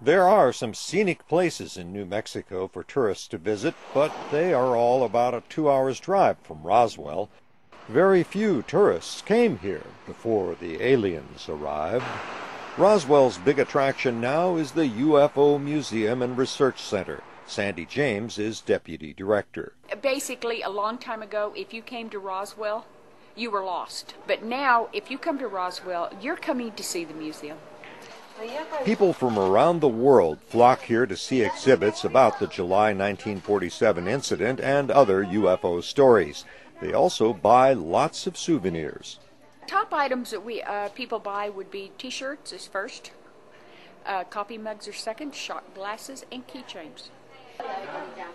There are some scenic places in New Mexico for tourists to visit, but they are all about a 2 hours drive from Roswell. Very few tourists came here before the aliens arrived. Roswell's big attraction now is the UFO Museum and Research Center. Sandy James is deputy director. Basically, a long time ago, if you came to Roswell, you were lost. But now, if you come to Roswell, you're coming to see the museum. People from around the world flock here to see exhibits about the July 1947 incident and other UFO stories. They also buy lots of souvenirs. Top items that people buy would be T-shirts is first, coffee mugs are second, shot glasses, and keychains.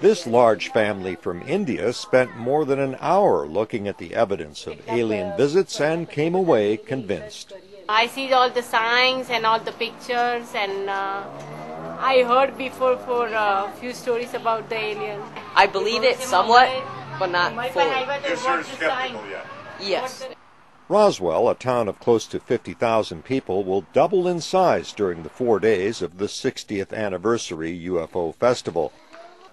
This large family from India spent more than an hour looking at the evidence of alien visits and came away convinced. I see all the signs and all the pictures, and I heard before for a few stories about the alien. I believe it somewhat, but not fully. You're sort of skeptical yet? Yes. Roswell, a town of close to 50,000 people, will double in size during the 4 days of the 60th anniversary UFO festival.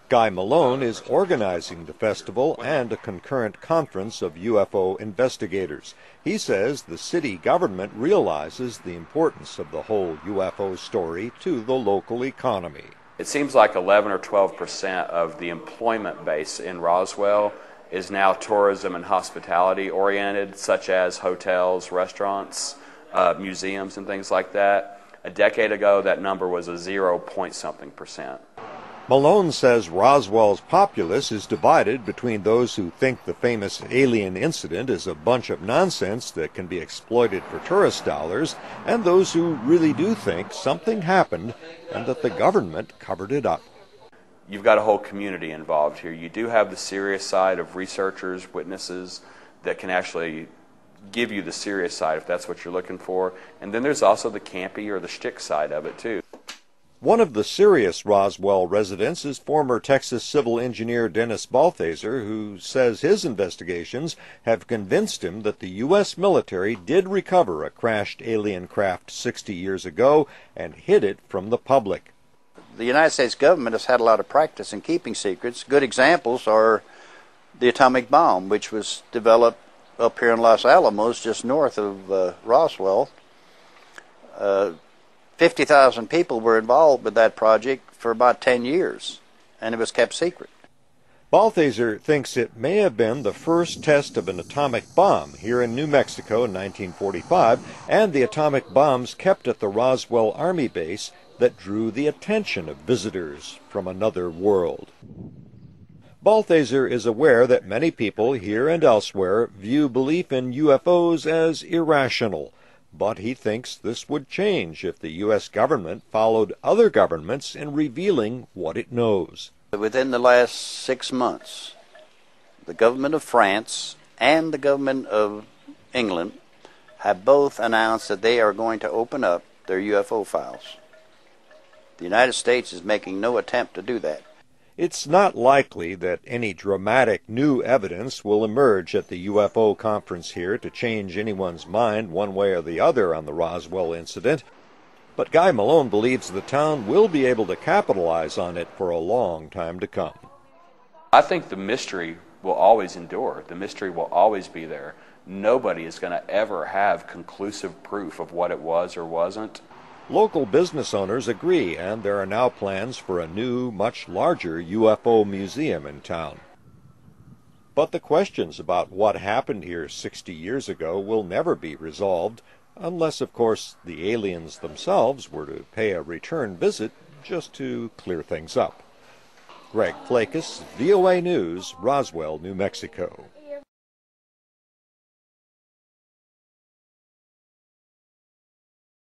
Guy Malone is organizing the festival and a concurrent conference of UFO investigators. He says the city government realizes the importance of the whole UFO story to the local economy. It seems like 11 or 12% of the employment base in Roswell is now tourism and hospitality oriented, such as hotels, restaurants, museums, and things like that. A decade ago, that number was a 0.something%. Malone says Roswell's populace is divided between those who think the famous alien incident is a bunch of nonsense that can be exploited for tourist dollars, and those who really do think something happened and that the government covered it up. You've got a whole community involved here. You do have the serious side of researchers, witnesses that can actually give you the serious side if that's what you're looking for. And then there's also the campy or the shtick side of it too. One of the serious Roswell residents is former Texas civil engineer Dennis Balthaser, who says his investigations have convinced him that the U.S. military did recover a crashed alien craft 60 years ago and hid it from the public. The United States government has had a lot of practice in keeping secrets. Good examples are the atomic bomb, which was developed up here in Los Alamos, just north of Roswell. 50,000 people were involved with that project for about 10 years, and it was kept secret. Balthaser thinks it may have been the first test of an atomic bomb here in New Mexico in 1945, and the atomic bombs kept at the Roswell Army base that drew the attention of visitors from another world. Balthaser is aware that many people here and elsewhere view belief in UFOs as irrational, but he thinks this would change if the U.S. government followed other governments in revealing what it knows. Within the last 6 months, the government of France and the government of England have both announced that they are going to open up their UFO files. The United States is making no attempt to do that. It's not likely that any dramatic new evidence will emerge at the UFO conference here to change anyone's mind one way or the other on the Roswell incident, but Guy Malone believes the town will be able to capitalize on it for a long time to come. I think the mystery will always endure. The mystery will always be there. Nobody is going to ever have conclusive proof of what it was or wasn't. Local business owners agree, and there are now plans for a new, much larger UFO museum in town. But the questions about what happened here 60 years ago will never be resolved, unless, of course, the aliens themselves were to pay a return visit just to clear things up. Greg Flakus, VOA News, Roswell, New Mexico.